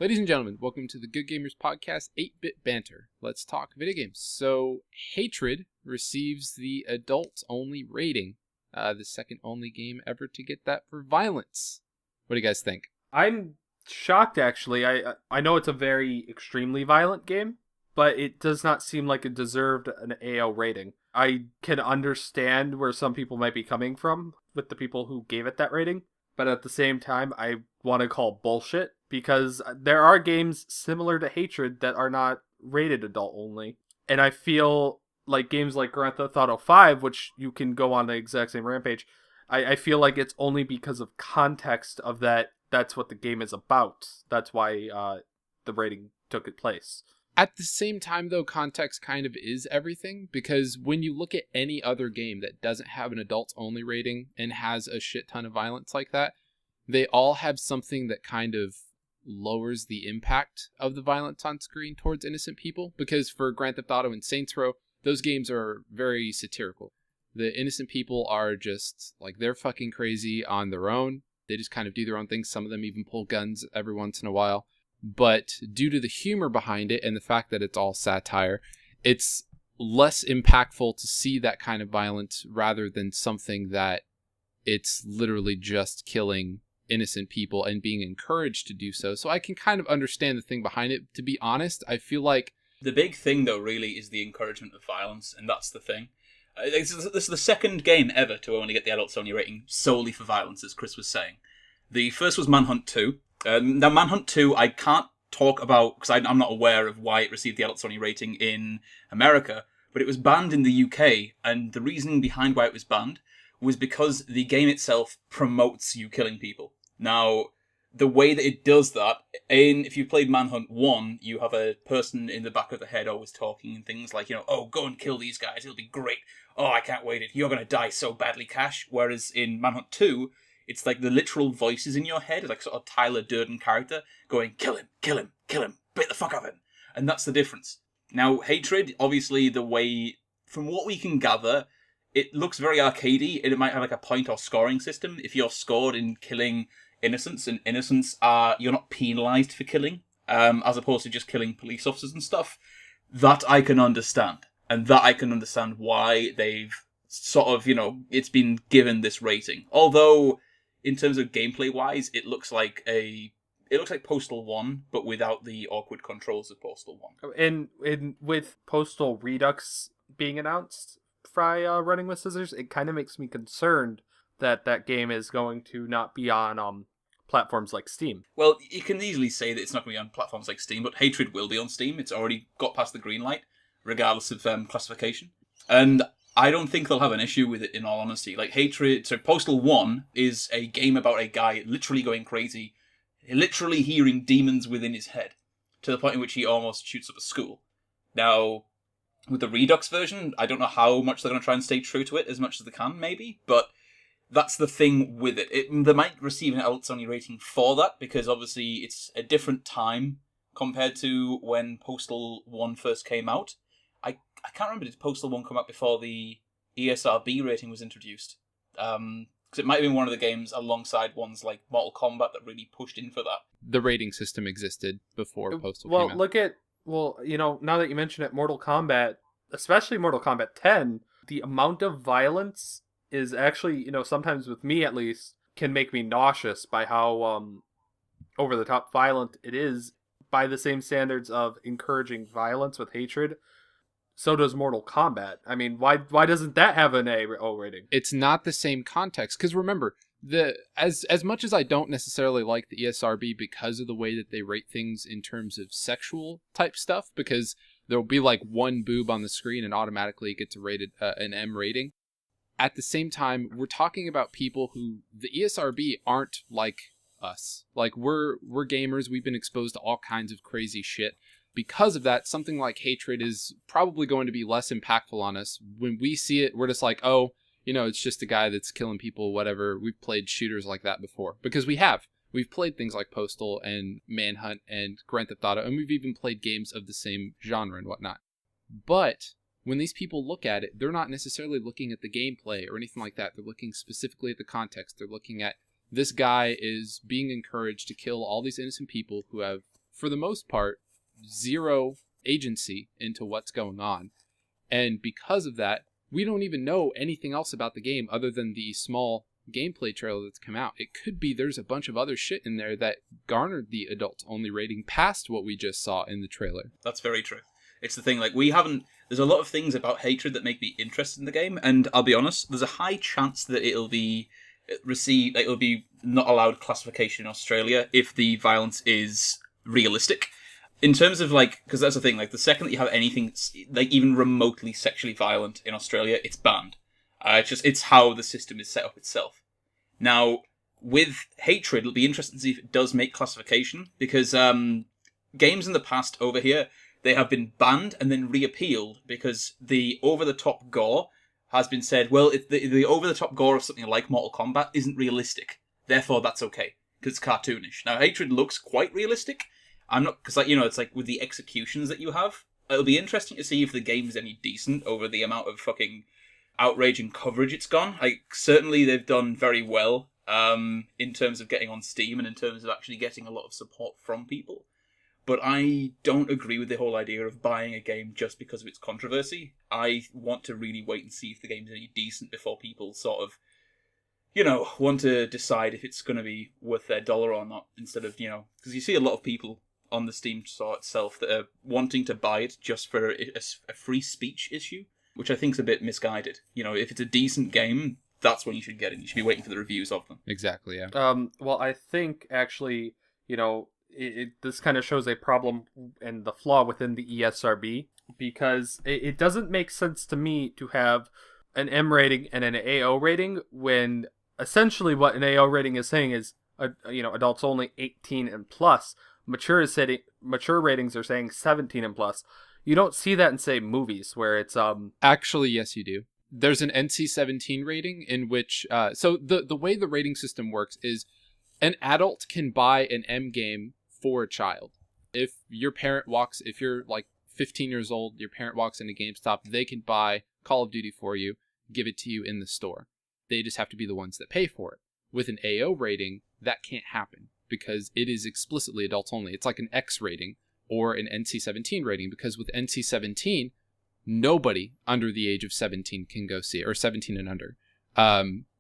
Ladies and gentlemen, welcome to the Good Gamers Podcast 8-Bit Banter. Let's talk video games. So, Hatred receives the adult-only rating, the second only game ever to get that for violence. What do you guys think? I'm shocked, actually. I know it's a very extremely violent game, but it does not seem like it deserved an AO rating. I can understand where some people might be coming from with the people who gave it that rating, but at the same time, I want to call bullshit, because there are games similar to Hatred that are not rated adult only. And I feel like games like Grand Theft Auto 5, which you can go on the exact same rampage, I feel like it's only because of context of that's what the game is about. That's why the rating took its place. At the same time, though, context kind of is everything, because when you look at any other game that doesn't have an adults-only rating and has a shit ton of violence like that, they all have something that kind of lowers the impact of the violence on screen towards innocent people, because for Grand Theft Auto and Saints Row, those games are very satirical. The innocent people are just, like, they're fucking crazy on their own. They just kind of do their own things. Some of them even pull guns every once in a while. But due to the humor behind it and the fact that it's all satire, it's less impactful to see that kind of violence rather than something that it's literally just killing innocent people and being encouraged to do so. So I can kind of understand the thing behind it. To be honest, I feel like the big thing, though, really is the encouragement of violence, and that's the thing. This is the second game ever to only get the adults-only rating solely for violence, as Chris was saying. The first was Manhunt 2. Now, Manhunt 2, I can't talk about, because I'm not aware of why it received the adults-only rating in America, but it was banned in the UK, and the reasoning behind why it was banned was because the game itself promotes you killing people. Now, the way that it does that, if you played Manhunt 1, you have a person in the back of the head always talking and things like, oh, go and kill these guys, it'll be great. Oh, I can't wait, you're going to die so badly, Cash. Whereas in Manhunt 2, it's like the literal voices in your head, like sort of Tyler Durden character, going, kill him, kill him, kill him, beat the fuck out of him. And that's the difference. Now, Hatred, obviously, the way, from what we can gather, it looks very arcadey, and it might have like a point or scoring system. If you're scored in killing innocents, and innocents are, you're not penalised for killing, as opposed to just killing police officers and stuff, that I can understand. And that I can understand why they've sort of, it's been given this rating. Although, in terms of gameplay-wise, it looks like Postal 1, but without the awkward controls of Postal 1. And with Postal Redux being announced, Fry running with scissors, it kind of makes me concerned that game is going to not be on platforms like Steam. Well, you can easily say that it's not going to be on platforms like Steam, but Hatred will be on Steam. It's already got past the green light, regardless of classification. And I don't think they'll have an issue with it, in all honesty. Like, Postal 1 is a game about a guy literally going crazy, literally hearing demons within his head, to the point in which he almost shoots up a school. Now, with the Redux version, I don't know how much they're going to try and stay true to it, as much as they can, maybe, but that's the thing with it. They might receive an adults-only rating for that, because obviously it's a different time compared to when Postal 1 first came out. I can't remember, did Postal 1 come out before the ESRB rating was introduced? Because it might have been one of the games alongside ones like Mortal Kombat that really pushed in for that. the rating system existed before Postal came out. Now that you mention it, Mortal Kombat, especially Mortal Kombat 10, the amount of violence is actually, sometimes with me at least, can make me nauseous by how over-the-top violent it is. By the same standards of encouraging violence with Hatred, so does Mortal Kombat. I mean, why doesn't that have an AO rating? It's not the same context, because remember, as much as I don't necessarily like the ESRB because of the way that they rate things in terms of sexual type stuff, because there'll be like one boob on the screen and automatically it gets rated an M rating. At the same time, we're talking about people who the ESRB aren't like us. Like, we're gamers. We've been exposed to all kinds of crazy shit. Because of that, something like Hatred is probably going to be less impactful on us. When we see it, we're just like, oh, it's just a guy that's killing people, whatever. We've played shooters like that before. Because we have. We've played things like Postal and Manhunt and Grand Theft Auto, and we've even played games of the same genre and whatnot. But when these people look at it, they're not necessarily looking at the gameplay or anything like that. They're looking specifically at the context. They're looking at this guy is being encouraged to kill all these innocent people who have for the most part, zero agency into what's going on. And because of that, we don't even know anything else about the game other than the small gameplay trailer that's come out. It could be there's a bunch of other shit in there that garnered the adult-only rating past what we just saw in the trailer. That's very true. It's the thing, like, there's a lot of things about Hatred that make me interested in the game, and I'll be honest, there's a high chance that it'll be not allowed classification in Australia if the violence is realistic. In terms of, like, because that's the thing, like, the second that you have anything, like, even remotely sexually violent in Australia, it's banned. It's how the system is set up itself. Now, with Hatred, it'll be interesting to see if it does make classification, because games in the past over here, they have been banned and then reappealed because the over-the-top gore has been said, well, the over-the-top gore of something like Mortal Kombat isn't realistic. Therefore, that's okay, because it's cartoonish. Now, Hatred looks quite realistic. I'm not, because, like, you know, it's like with the executions that you have, it'll be interesting to see if the game's any decent over the amount of fucking outrage and coverage it's gone. Like, certainly they've done very well in terms of getting on Steam and in terms of actually getting a lot of support from people. But I don't agree with the whole idea of buying a game just because of its controversy. I want to really wait and see if the game's any decent before people sort of, you know, want to decide if it's going to be worth their dollar or not, instead of, you know, because you see a lot of people on the Steam store itself that are wanting to buy it just for a free speech issue, which I think is a bit misguided. You know, if it's a decent game, that's when you should get it. You should be waiting for the reviews of them. Exactly, yeah. Well, I think, actually, you know, this kind of shows a problem and the flaw within the ESRB, because it doesn't make sense to me to have an M rating and an AO rating when essentially what an AO rating is saying is, you know, adults only 18 and plus. Mature ratings are saying 17 and plus. You don't see that in, say, movies where it's Actually, yes, you do. There's an NC-17 rating in which so the way the rating system works is an adult can buy an M game for a child. If you're like 15 years old, your parent walks into GameStop, they can buy Call of Duty for you, give it to you in the store. They just have to be the ones that pay for it. With an AO rating, that can't happen because it is explicitly adults only. It's like an X rating or an NC-17 rating, because with NC-17, nobody under the age of 17 can go see it, or 17 and under.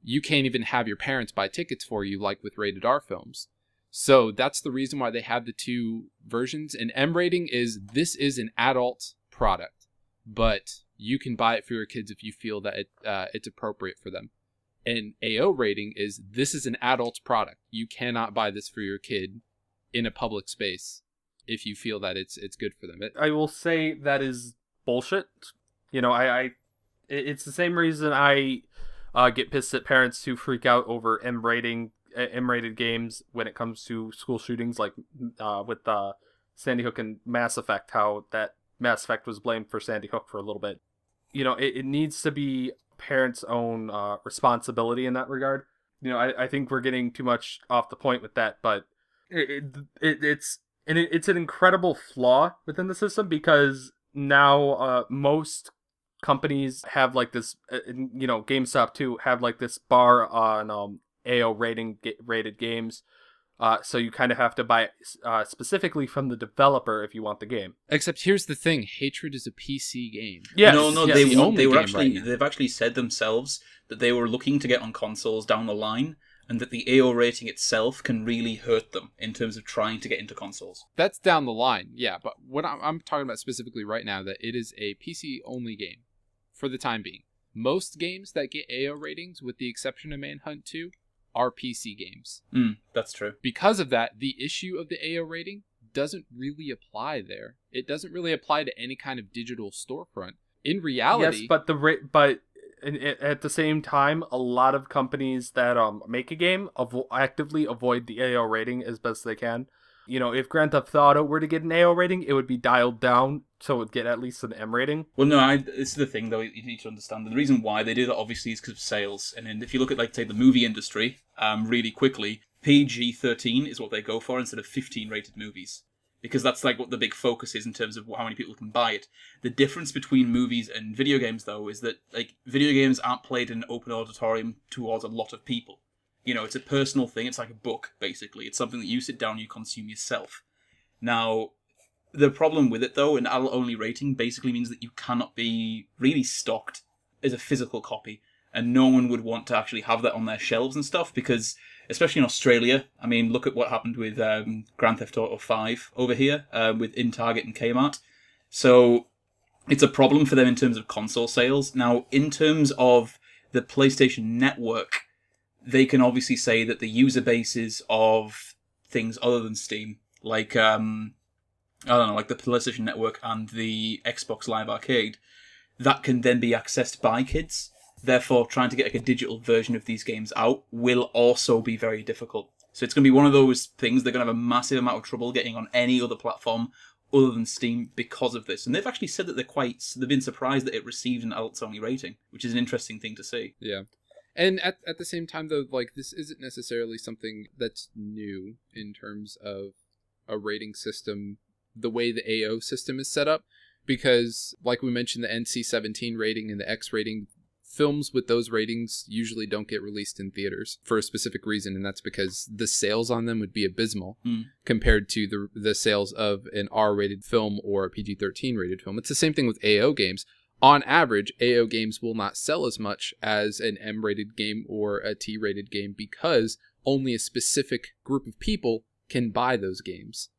You can't even have your parents buy tickets for you like with rated R films. So that's the reason why they have the two versions. An M rating is, this is an adult product, but you can buy it for your kids if you feel that it's appropriate for them. An AO rating is, this is an adult product. You cannot buy this for your kid in a public space if you feel that it's good for them. I will say that is bullshit. You know, it's the same reason I get pissed at parents who freak out over M-rated games when it comes to school shootings, like with Sandy Hook and Mass Effect, how that Mass Effect was blamed for Sandy Hook for a little bit. You know, it needs to be parents' own responsibility in that regard. You know, I think we're getting too much off the point with that, but it's an incredible flaw within the system, because now most companies have like this, you know, GameStop too, have like this bar on AO rated games. So you kind of have to buy it specifically from the developer if you want the game. Except here's the thing: Hatred is a PC game. Yes, no, yes. They've actually said themselves that they were looking to get on consoles down the line, and that the AO rating itself can really hurt them in terms of trying to get into consoles. That's down the line, yeah. But what I'm talking about specifically right now, that it is a PC only game for the time being. Most games that get AO ratings, with the exception of Manhunt 2, are PC games. That's true. Because of that, the issue of the AO rating doesn't really apply there. It doesn't really apply to any kind of digital storefront. In reality, yes, but at the same time, a lot of companies that make a game actively avoid the AO rating as best they can. You know, if Grand Theft Auto were to get an AO rating, it would be dialed down so it would get at least an M rating. Well, no, this is the thing, though, you need to understand. The reason why they do that, obviously, is because of sales. And then if you look at, like, say, the movie industry, really quickly, PG-13 is what they go for instead of 15-rated movies. Because that's, like, what the big focus is in terms of how many people can buy it. The difference between movies and video games, though, is that, like, video games aren't played in an open auditorium towards a lot of people. You know, it's a personal thing. It's like a book, basically. It's something that you sit down and you consume yourself. Now, the problem with it, though, an adult-only rating basically means that you cannot be really stocked as a physical copy, and no one would want to actually have that on their shelves and stuff, because, especially in Australia, I mean, look at what happened with Grand Theft Auto 5 over here, in Target and Kmart. So, it's a problem for them in terms of console sales. Now, in terms of the PlayStation Network, they can obviously say that the user bases of things other than Steam, like, I don't know, like the PlayStation Network and the Xbox Live Arcade, that can then be accessed by kids. Therefore, trying to get like a digital version of these games out will also be very difficult. So it's going to be one of those things they're going to have a massive amount of trouble getting on any other platform other than Steam because of this. And they've actually said that they've been surprised that it received an adults-only rating, which is an interesting thing to see. Yeah. And at the same time, though, like, this isn't necessarily something that's new in terms of a rating system, the way the AO system is set up, because, like we mentioned, the NC-17 rating and the X rating, films with those ratings usually don't get released in theaters for a specific reason, and that's because the sales on them would be abysmal compared to the sales of an R-rated film or a PG-13 rated film. It's the same thing with AO games. On average, AO games will not sell as much as an M-rated game or a T-rated game because only a specific group of people can buy those games.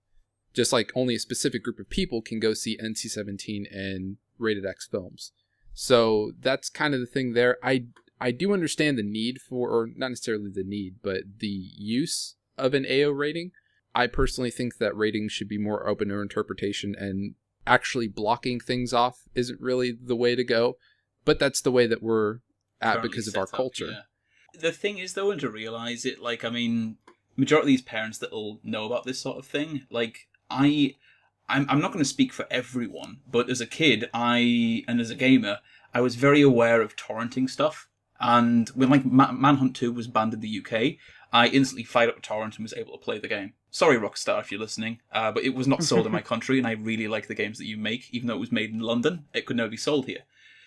Just like only a specific group of people can go see NC-17 and rated X films. So that's kind of the thing there. I do understand the need for, or not necessarily the need, but the use of an AO rating. I personally think that ratings should be more open to interpretation, and actually blocking things off isn't really the way to go. But that's the way that we're at because of our culture. Yeah. The thing is, though, and to realise it, like, I mean, majority of these parents that will know about this sort of thing, like, I'm not going to speak for everyone, but as a kid, and as a gamer, I was very aware of torrenting stuff. And when like Manhunt 2 was banned in the UK, I instantly fired up a torrent and was able to play the game. Sorry, Rockstar, if you're listening, but it was not sold in my country, and I really like the games that you make, even though it was made in London. It could never be sold here.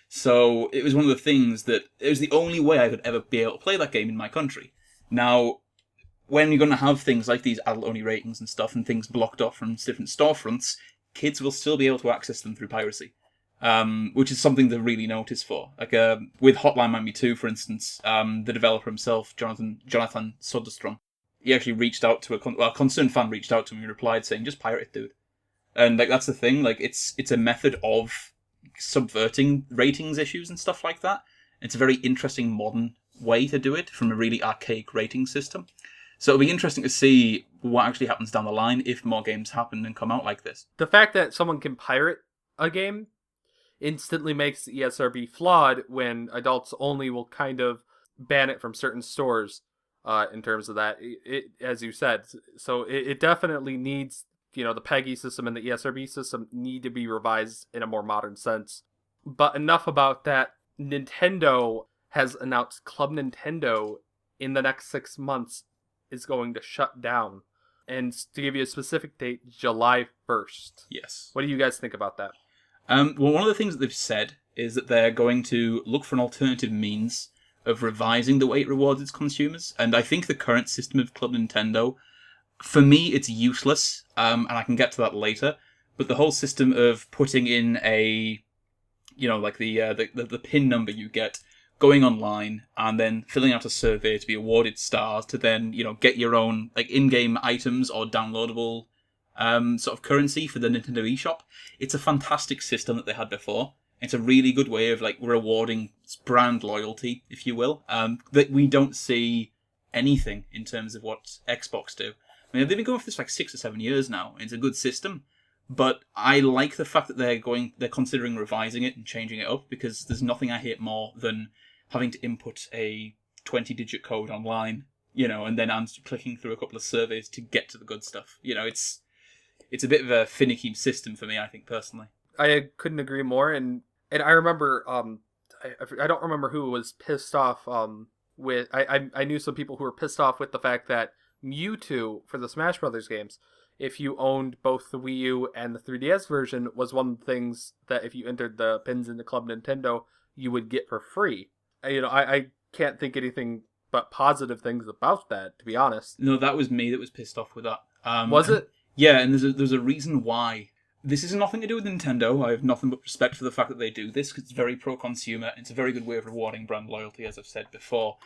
So it was one of the things that it was the only way I could ever be able to play that game in my country. Now, when you're going to have things like these adult-only ratings and stuff and things blocked off from different storefronts, kids will still be able to access them through piracy, which is something to really notice for. Like with Hotline Miami 2, for instance, the developer himself, Jonathan Soderstrom, he actually reached out to a concerned fan reached out to him and replied saying, "Just pirate it, dude." And like that's the thing. Like it's a method of subverting ratings issues and stuff like that. It's a very interesting modern way to do it from a really archaic rating system. So it'll be interesting to see what actually happens down the line if more games happen and come out like this. The fact that someone can pirate a game instantly makes the ESRB flawed when adults only will kind of ban it from certain stores in terms of that, as you said. So it definitely needs, the PEGI system and the ESRB system need to be revised in a more modern sense. But enough about that. Nintendo has announced Club Nintendo in the next 6 months is going to shut down. And to give you a specific date, July 1st. Yes. What do you guys think about that? Well, one of the things that they've said is that they're going to look for an alternative means of revising the way it rewards its consumers. And I think the current system of Club Nintendo, for me, it's useless. And I can get to that later. But the whole system of putting in a, like the PIN number you get, going online and then filling out a survey to be awarded stars to then, get your own like in-game items or downloadable sort of currency for the Nintendo eShop. It's a fantastic system that they had before. It's a really good way of like rewarding brand loyalty, if you will, that we don't see anything in terms of what Xbox do. I mean, they've been going for this for like 6 or 7 years now. It's a good system, but I like the fact that they're considering revising it and changing it up, because there's nothing I hate more than having to input a 20-digit code online, and then clicking through a couple of surveys to get to the good stuff. It's a bit of a finicky system for me, I think, personally. I couldn't agree more, and I remember, I don't remember who was pissed off with, I knew some people who were pissed off with the fact that Mewtwo, for the Smash Brothers games, if you owned both the Wii U and the 3DS version, was one of the things that if you entered the pins in the Club Nintendo, you would get for free. I can't think anything but positive things about that, to be honest. No, that was me that was pissed off with that. Was it? Yeah, and there's a reason why. This has nothing to do with Nintendo. I have nothing but respect for the fact that they do this, because it's very pro-consumer, and it's a very good way of rewarding brand loyalty, as I've said before.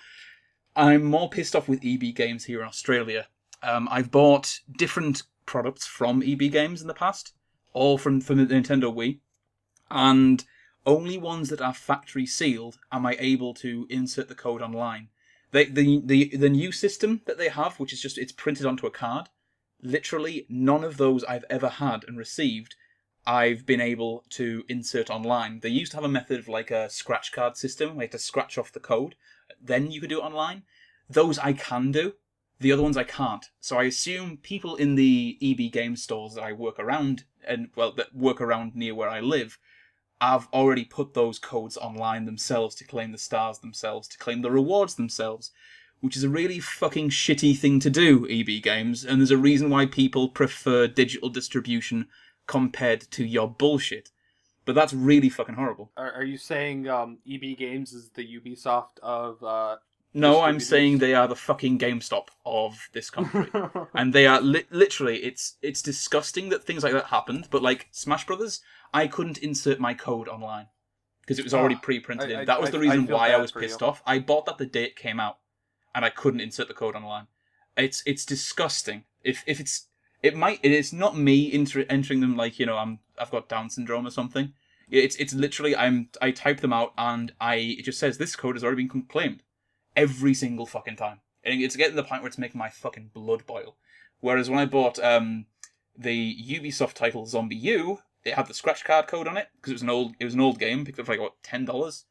I'm more pissed off with EB Games here in Australia. I've bought different products from EB Games in the past, all from the Nintendo Wii, and only ones that are factory sealed am I able to insert the code online. The new system that they have, which is just it's printed onto a card, literally none of those I've ever had and received I've been able to insert online. They used to have a method of like a scratch card system where you had to scratch off the code, then you could do it online. Those I can do. The other ones I can't. So I assume people in the EB game stores that I work around, that work around near where I live, have already put those codes online themselves to claim the stars themselves, to claim the rewards themselves, which is a really fucking shitty thing to do, EB Games, and there's a reason why people prefer digital distribution compared to your bullshit. But that's really fucking horrible. Are you saying EB Games is the Ubisoft of... No, I'm saying they are the fucking GameStop of this country. And they are literally, it's disgusting that things like that happened, but like Smash Brothers, I couldn't insert my code online because it was already pre-printed in. That was the reason why I was pissed off. I bought that the day it came out, and I couldn't insert the code online. It's disgusting. It's not me entering them like, I've got Down syndrome or something. It's literally I type them out and it just says this code has already been claimed. Every single fucking time. And it's getting to the point where it's making my fucking blood boil. Whereas when I bought the Ubisoft title Zombie U, it had the scratch card code on it, because it was an old game, picked up for like, $10?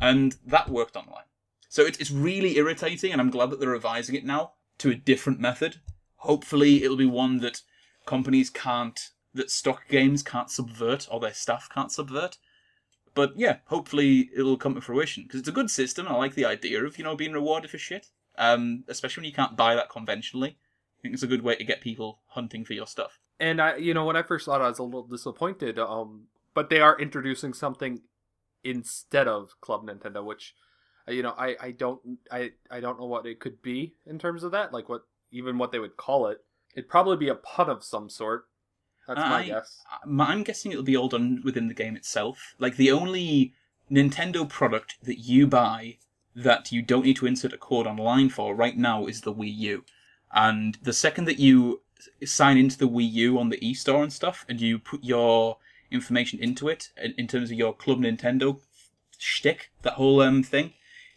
And that worked online. So it's really irritating, and I'm glad that they're revising it now to a different method. Hopefully it'll be one that that stock games can't subvert, or their staff can't subvert. But yeah, hopefully it'll come to fruition, because it's a good system. I like the idea of, being rewarded for shit. Especially when you can't buy that conventionally. I think it's a good way to get people hunting for your stuff. And when I first saw it, I was a little disappointed. But they are introducing something instead of Club Nintendo, which, I don't know what it could be in terms of that. Like what they would call it. It'd probably be a pun of some sort. That's my guess. I'm guessing it'll be all done within the game itself. Like, the only Nintendo product that you buy that you don't need to insert a code online for right now is the Wii U. And the second that you sign into the Wii U on the eStore and stuff, and you put your information into it, in terms of your Club Nintendo shtick, that whole thing,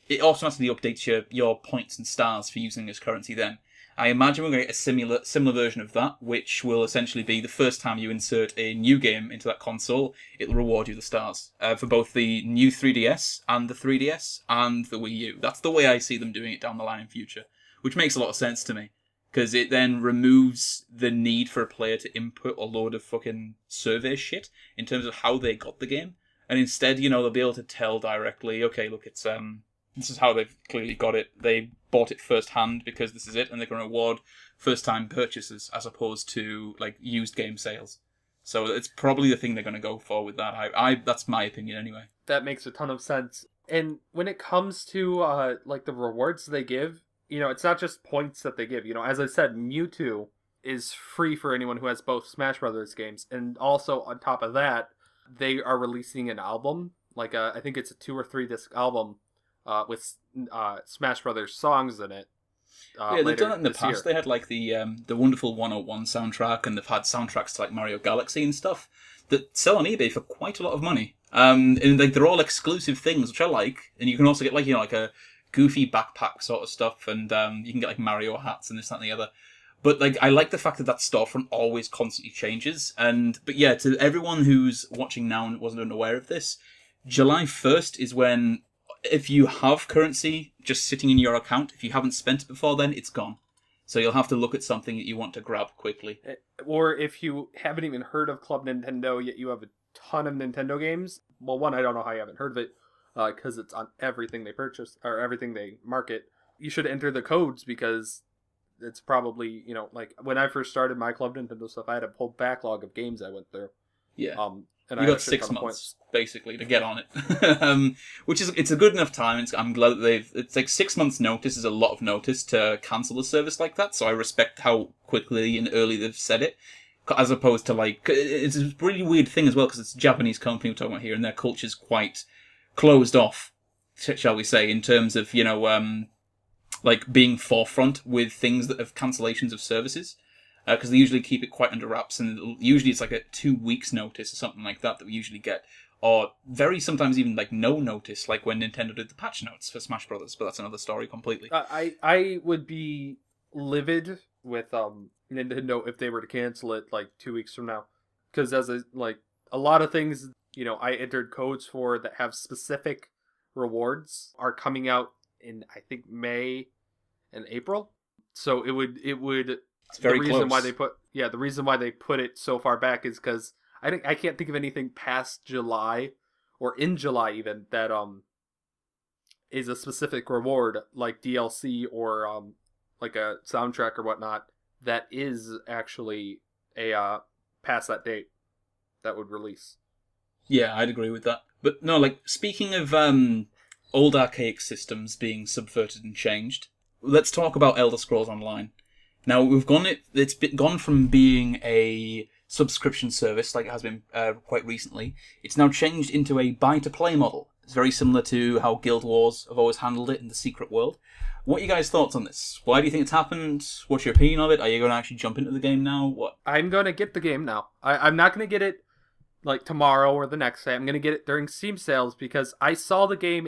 it automatically updates your points and stars for using as currency then. I imagine we're going to get a similar version of that, which will essentially be the first time you insert a new game into that console, it'll reward you the stars for both the new 3DS and the 3DS and the Wii U. That's the way I see them doing it down the line in future, which makes a lot of sense to me, because it then removes the need for a player to input a load of fucking survey shit in terms of how they got the game, and instead, they'll be able to tell directly, okay, look, it's this is how they've clearly got it. They bought it first hand because this is it, and they can reward first-time purchases as opposed to like used game sales. So it's probably the thing they're going to go for with that. That's my opinion anyway. That makes a ton of sense. And when it comes to like the rewards they give, it's not just points that they give. As I said, Mewtwo is free for anyone who has both Smash Brothers games, and also on top of that, they are releasing an album. Like I think it's a 2 or 3 disc album. With Smash Brothers songs in it. Yeah, they've done it in the past. They had like the Wonderful 101 soundtrack, and they've had soundtracks to like Mario Galaxy and stuff that sell on eBay for quite a lot of money. And like they're all exclusive things, which I like. And you can also get like like a goofy backpack sort of stuff, and you can get like Mario hats and this, that, and the other. But like I like the fact that storefront always constantly changes. But yeah, to everyone who's watching now and wasn't unaware of this, July 1st is when, if you have currency just sitting in your account, if you haven't spent it before then, it's gone. So you'll have to look at something that you want to grab quickly. Or if you haven't even heard of Club Nintendo, yet you have a ton of Nintendo games. Well, one, I don't know how you haven't heard of it, because it's on everything they purchase, or everything they market. You should enter the codes, because it's probably, like, when I first started my Club Nintendo stuff, I had a whole backlog of games I went through. Yeah. And you got 6 months, basically, to get on it. Which is, it's a good enough time. I'm glad that it's like 6 months notice is a lot of notice to cancel a service like that, so I respect how quickly and early they've said it. as opposed to like it's a really weird thing as well because it's a Japanese company we're talking about here, and their culture's quite closed off, shall we say, in terms of like being forefront with things that have cancellations of services. Because they usually keep it quite under wraps, and usually it's like a 2 weeks notice or something like that we usually get, or very sometimes even like no notice, like when Nintendo did the patch notes for Smash Brothers. But that's another story completely. I would be livid with Nintendo if they were to cancel it like 2 weeks from now, because as a lot of things I entered codes for that have specific rewards are coming out in I think May and April, so it would. It's very the reason close. why they put it so far back is because I can't think of anything past July or in July even that is a specific reward like DLC or like a soundtrack or whatnot that is actually a past that date that would release. Yeah, I'd agree with that. But no, like speaking of old archaic systems being subverted and changed, let's talk about Elder Scrolls Online. Now it's gone from being a subscription service like it has been quite recently. It's now changed into a buy-to-play model. It's very similar to how Guild Wars have always handled it in the Secret World. What are you guys' thoughts on this? Why do you think it's happened? What's your opinion of it? Are you going to actually jump into the game now? What? I'm going to get the game now. I'm not going to get it like tomorrow or the next day. I'm going to get it during Steam sales because I saw the game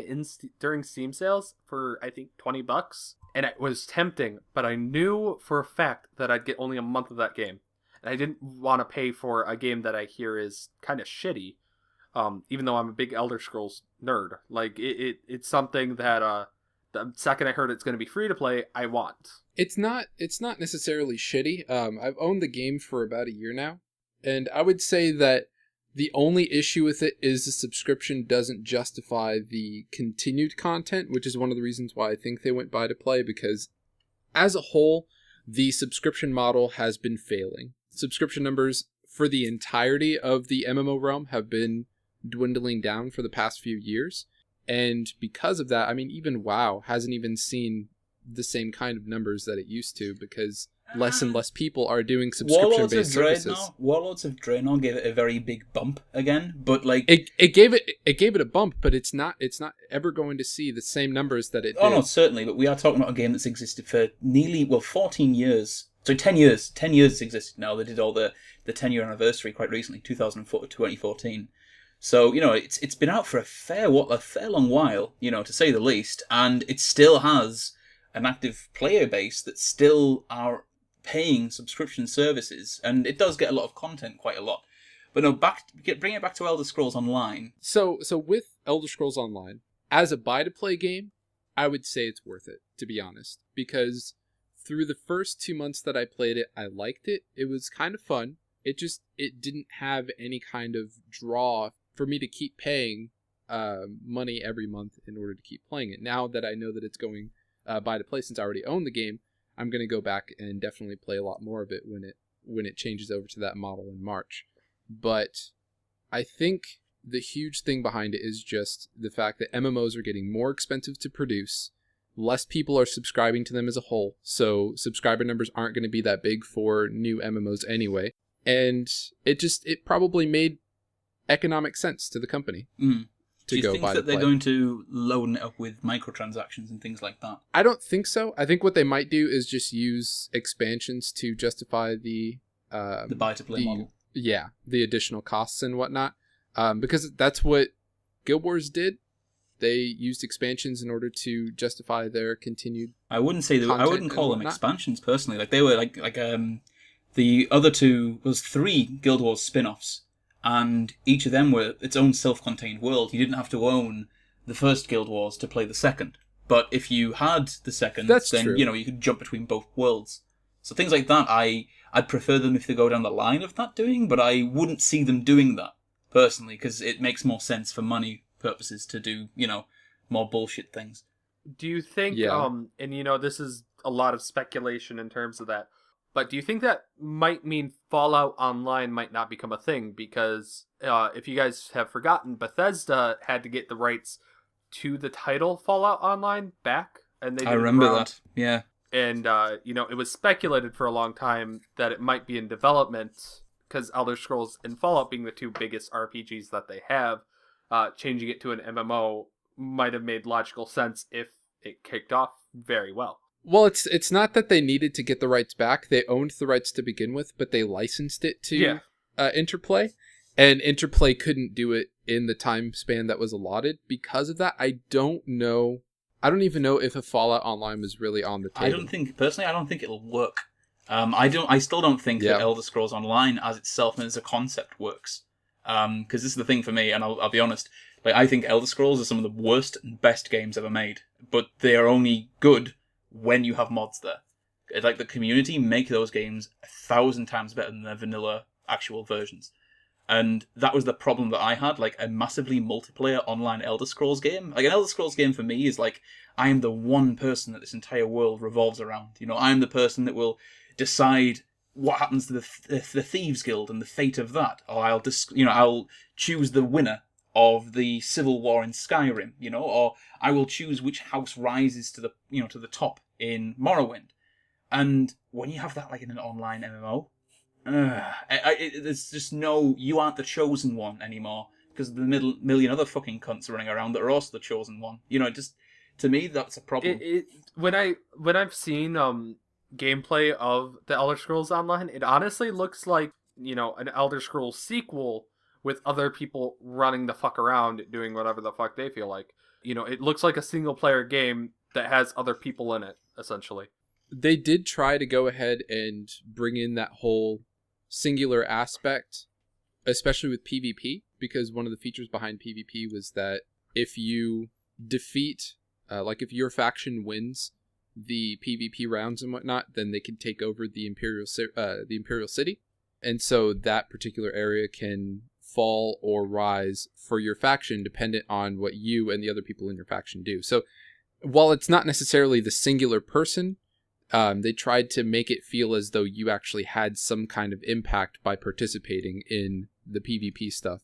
during Steam sales for I think $20. And it was tempting, but I knew for a fact that I'd get only a month of that game. And I didn't want to pay for a game that I hear is kind of shitty, even though I'm a big Elder Scrolls nerd. Like, it's something that the second I heard it's going to be free to play, I want. It's not necessarily shitty. I've owned the game for about a year now, and I would say that the only issue with it is the subscription doesn't justify the continued content, which is one of the reasons why I think they went buy to play, because as a whole, the subscription model has been failing. Subscription numbers for the entirety of the MMO realm have been dwindling down for the past few years. And because of that, I mean, even WoW hasn't even seen the same kind of numbers that it used to, because less and less people are doing subscription-based services. Warlords of Draenor gave it a very big bump again, but like it gave it a bump, but it's not ever going to see the same numbers that it did. Oh no, certainly, but we are talking about a game that's existed for nearly 14 years. So 10 years. 10 years it's existed now. They did all the 10-year anniversary quite recently, 2004 to 2014. So, it's been out for a fair long while, to say the least, and it still has an active player base that still are paying subscription services, and it does get a lot of content, quite a lot. But no, bring it back to Elder Scrolls Online. So with Elder Scrolls Online, as a buy-to-play game, I would say it's worth it, to be honest, because through the first 2 months that I played it, I liked it. It was kind of fun. It didn't have any kind of draw for me to keep paying money every month in order to keep playing it. Now that I know that it's going buy to play, since I already own the game, I'm going to go back and definitely play a lot more of it when it changes over to that model in March. But I think the huge thing behind it is just the fact that MMOs are getting more expensive to produce. Less people are subscribing to them as a whole, so subscriber numbers aren't going to be that big for new MMOs anyway. And it probably made economic sense to the company. Do you think that they're going to load it up with microtransactions and things like that? I don't think so. I think what they might do is just use expansions to justify the buy-to-play model. Yeah, the additional costs and whatnot. Because that's what Guild Wars did. They used expansions in order to justify their continued. I wouldn't call them expansions personally. Like they were like the other two was 3 Guild Wars spin-offs. And each of them were its own self-contained world. You didn't have to own the first Guild Wars to play the second. But if you had the second, then you could jump between both worlds. So things like that, I'd prefer them if they go down the line of that doing, but I wouldn't see them doing that, personally, because it makes more sense for money purposes to do, more bullshit things. Do you think, and this is a lot of speculation in terms of that, but do you think that might mean Fallout Online might not become a thing? Because if you guys have forgotten, Bethesda had to get the rights to the title Fallout Online back. And they I remember that, yeah. And, it was speculated for a long time that it might be in development because Elder Scrolls and Fallout being the two biggest RPGs that they have, changing it to an MMO might have made logical sense if it kicked off very well. Well, it's not that they needed to get the rights back. They owned the rights to begin with, but they licensed it to Interplay, and Interplay couldn't do it in the time span that was allotted. Because of that, I don't even know if a Fallout Online was really on the table. I don't think it'll work. I still don't think that Elder Scrolls Online as itself and as a concept works. Because this is the thing for me, and I'll be honest. Like, I think Elder Scrolls are some of the worst and best games ever made, but they are only good when you have mods there. Like, the community make those games 1,000 times better than their vanilla actual versions. And that was the problem that I had, like a massively multiplayer online Elder Scrolls game. Like, an Elder Scrolls game for me is like, I am the one person that this entire world revolves around. You know, I'm the person that will decide what happens to the Thieves Guild and the fate of that. Or I'll choose the winner of the civil war in Skyrim, you know, or I will choose which house rises to the top in Morrowind. And when you have that like in an online MMO, there's just you aren't the chosen one anymore, because the million other fucking cunts running around that are also the chosen one. You know, just to me that's a problem. When I've seen gameplay of the Elder Scrolls Online, it honestly looks like, you know, an Elder Scrolls sequel with other people running the fuck around doing whatever the fuck they feel like. You know, it looks like a single player game that has other people in it, essentially. They did try to go ahead and bring in that whole singular aspect, especially with PvP, because one of the features behind PvP was that if you defeat, like if your faction wins the PvP rounds and whatnot, then they can take over the Imperial City. And so that particular area can fall or rise for your faction dependent on what you and the other people in your faction do. So while it's not necessarily the singular person, they tried to make it feel as though you actually had some kind of impact by participating in the PvP stuff.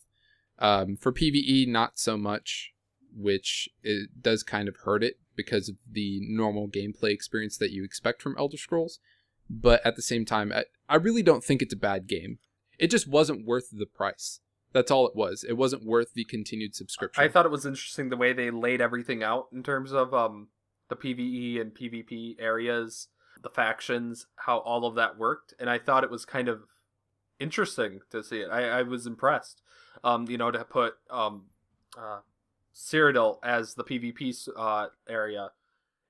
For PvE, not so much, which it does kind of hurt it because of the normal gameplay experience that you expect from Elder Scrolls. But at the same time, I really don't think it's a bad game. It just wasn't worth the price. That's all it was. It wasn't worth the continued subscription. I thought it was interesting the way they laid everything out in terms of the PvE and PvP areas, the factions, how all of that worked. And I thought it was kind of interesting to see it. I was impressed. You know, to put Cyrodiil as the PvP area,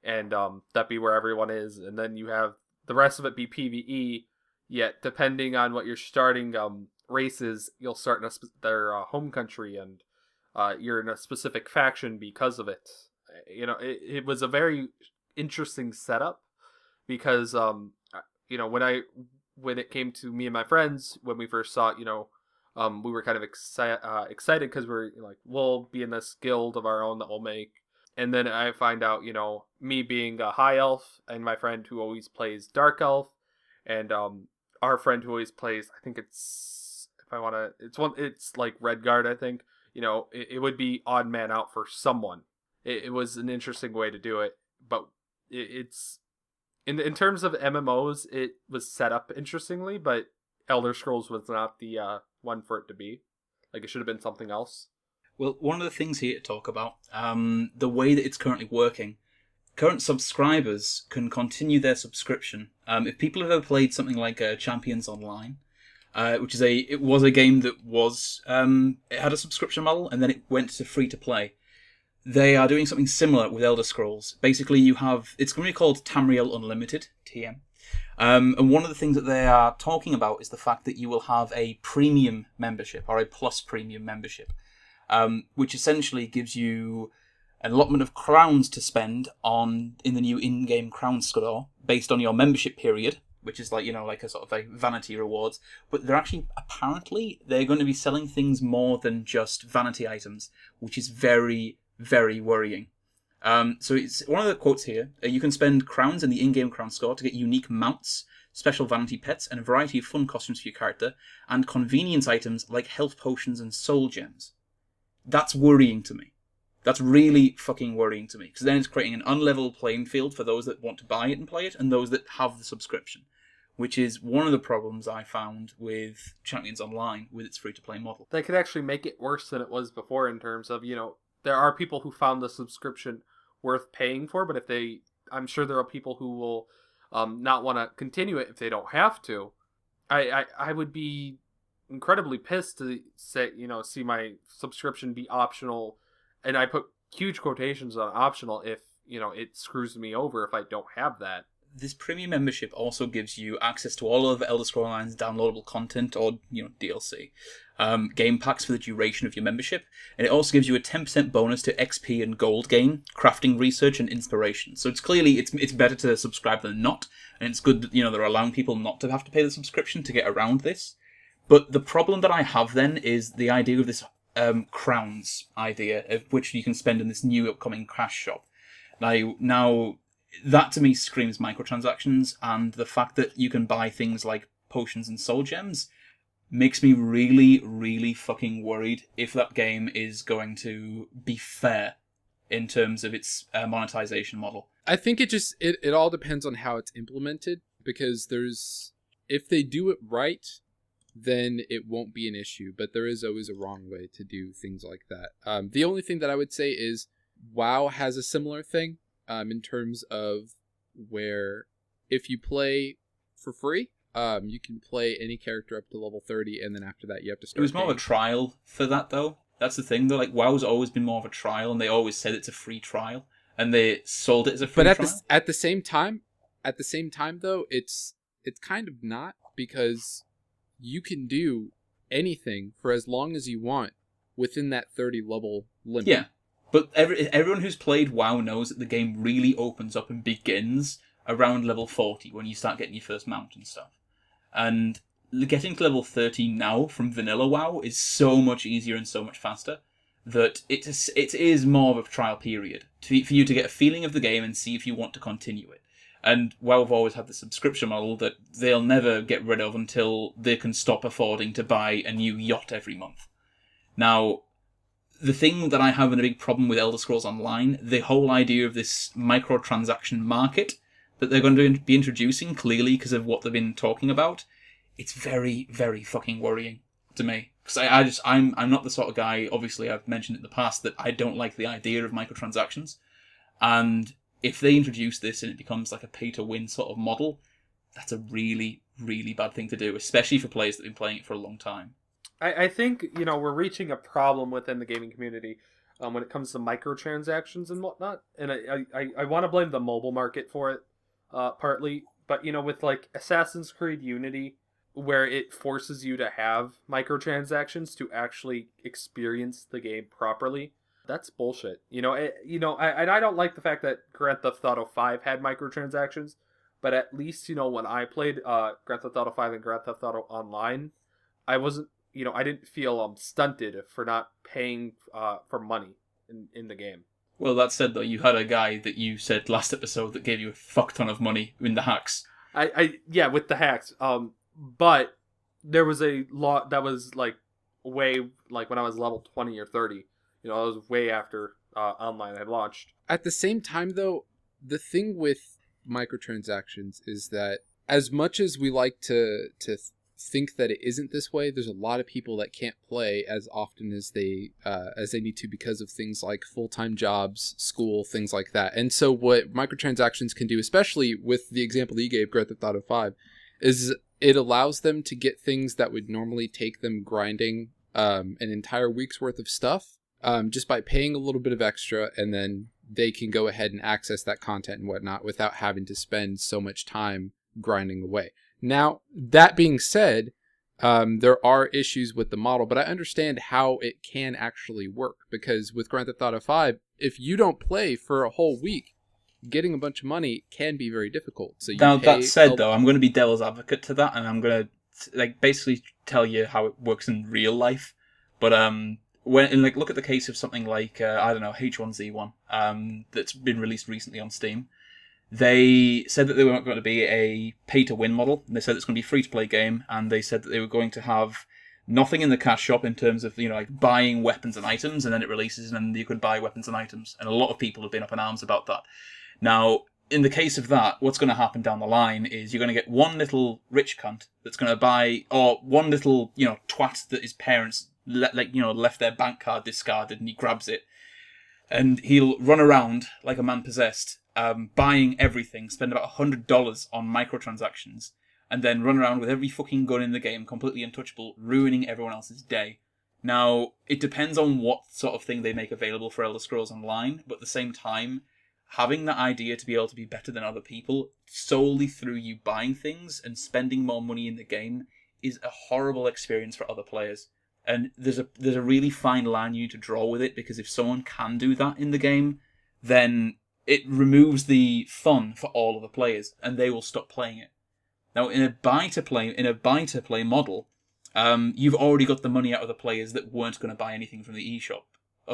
and that be where everyone is. And then you have the rest of it be PvE, yet depending on what your starting races, you'll start in their home country, and you're in a specific faction because of it. You know, it was a very interesting setup, because you know, when it came to me and my friends, when we first saw it, you know, we were kind of excited because we're like, we'll be in this guild of our own that we'll make. And then I find out, you know, me being a high elf and my friend who always plays dark elf, and our friend who always plays, I think it's like Redguard, I think. You know, it would be odd man out for someone. It was an interesting way to do it, but it's in terms of MMOs, it was set up interestingly, but Elder Scrolls was not the one for it to be. Like, it should have been something else. Well, one of the things here to talk about, the way that it's currently working, current subscribers can continue their subscription. If people have ever played something like Champions Online, which it was a game that it had a subscription model, and then it went to free to play. They are doing something similar with Elder Scrolls. Basically, it's going to be called Tamriel Unlimited, TM. And one of the things that they are talking about is the fact that you will have a premium membership, or a plus premium membership, which essentially gives you an allotment of crowns to spend in the new in-game crown store based on your membership period, which is like, you know, like a sort of like vanity rewards. But apparently they're going to be selling things more than just vanity items, which is very, very worrying. So it's one of the quotes here. You can spend crowns in the in-game crown store to get unique mounts, special vanity pets, and a variety of fun costumes for your character, and convenience items like health potions and soul gems. That's worrying to me. That's really fucking worrying to me, because then it's creating an unlevel playing field for those that want to buy it and play it, and those that have the subscription. which is one of the problems I found with Champions Online with its free-to-play model. They could actually make it worse than it was before in terms of, there are people who found the subscription worth paying for, but I'm sure there are people who will not want to continue it if they don't have to. I would be incredibly pissed to say, see my subscription be optional, and I put huge quotations on optional if, it screws me over if I don't have that. This premium membership also gives you access to all of Elder Scrolls Online's downloadable content or, DLC, game packs for the duration of your membership, and it also gives you a 10% bonus to XP and gold gain, crafting research, and inspiration. So it's clearly, it's better to subscribe than not, and it's good that, they're allowing people not to have to pay the subscription to get around this. But the problem that I have then is the idea of this crowns idea, of which you can spend in this new upcoming cash shop. Now, that to me screams microtransactions, and the fact that you can buy things like potions and soul gems makes me really, really fucking worried if that game is going to be fair in terms of its monetization model. I think it all depends on how it's implemented, because if they do it right, then it won't be an issue, but there is always a wrong way to do things like that. The only thing that I would say is WoW has a similar thing in terms of where if you play for free, you can play any character up to level 30, and then after that you have to start. It was more of a trial for that, though. That's the thing, though. Like, WoW's always been more of a trial, and they always said it's a free trial, and they sold it as a free trial. But at the same time, though, it's kind of not, because you can do anything for as long as you want within that 30 level limit. Yeah. But everyone who's played WoW knows that the game really opens up and begins around level 40 when you start getting your first mount and stuff. And getting to level 30 now from vanilla WoW is so much easier and so much faster that it is more of a trial period for you to get a feeling of the game and see if you want to continue it. And WoW have always had the subscription model that they'll never get rid of until they can stop affording to buy a new yacht every month. Now, the thing that I have a big problem with Elder Scrolls Online, the whole idea of this microtransaction market that they're going to be introducing, clearly because of what they've been talking about, it's very, very fucking worrying to me. Because I'm not the sort of guy, obviously I've mentioned in the past, that I don't like the idea of microtransactions. And if they introduce this and it becomes like a pay-to-win sort of model, that's a really, really bad thing to do, especially for players that have been playing it for a long time. I think, we're reaching a problem within the gaming community when it comes to microtransactions and whatnot. And I want to blame the mobile market for it, partly. But, with like Assassin's Creed Unity, where it forces you to have microtransactions to actually experience the game properly, that's bullshit. And I don't like the fact that Grand Theft Auto 5 had microtransactions. But at least, when I played Grand Theft Auto 5 and Grand Theft Auto Online, I wasn't, I didn't feel stunted for not paying for money in the game. Well, that said, though, you had a guy that you said last episode that gave you a fuck ton of money in the hacks. Yeah, with the hacks. But there was a lot that was way when I was level 20 or 30. It was way after online had launched. At the same time, though, the thing with microtransactions is that as much as we like to think that it isn't this way, there's a lot of people that can't play as often as they need to because of things like full-time jobs, school, things like that. And so what microtransactions can do, especially with the example that you gave, Grand Theft Auto 5, is it allows them to get things that would normally take them grinding an entire week's worth of stuff just by paying a little bit of extra, and then they can go ahead and access that content and whatnot without having to spend so much time grinding away. Now, that being said, there are issues with the model, but I understand how it can actually work, because with Grand Theft Auto 5, if you don't play for a whole week, getting a bunch of money can be very difficult. So now, that said, though, I'm going to be devil's advocate to that, and I'm going to basically tell you how it works in real life. But look at the case of something like H1Z1 that's been released recently on Steam. They said that they weren't going to be a pay-to-win model. They said it's going to be a free-to-play game, and they said that they were going to have nothing in the cash shop in terms of buying weapons and items, and then it releases, and then you could buy weapons and items. And a lot of people have been up in arms about that. Now, in the case of that, what's going to happen down the line is you're going to get one little rich cunt that's going to buy, or one little, twat that his parents left their bank card discarded, and he grabs it, and he'll run around like a man possessed, buying everything, spend about $100 on microtransactions, and then run around with every fucking gun in the game, completely untouchable, ruining everyone else's day. Now, it depends on what sort of thing they make available for Elder Scrolls Online, but at the same time, having that idea to be able to be better than other people solely through you buying things and spending more money in the game is a horrible experience for other players. And there's a really fine line you need to draw with it, because if someone can do that in the game, then it removes the fun for all of the players, and they will stop playing it. Now, in a buy-to-play model, you've already got the money out of the players that weren't going to buy anything from the eShop,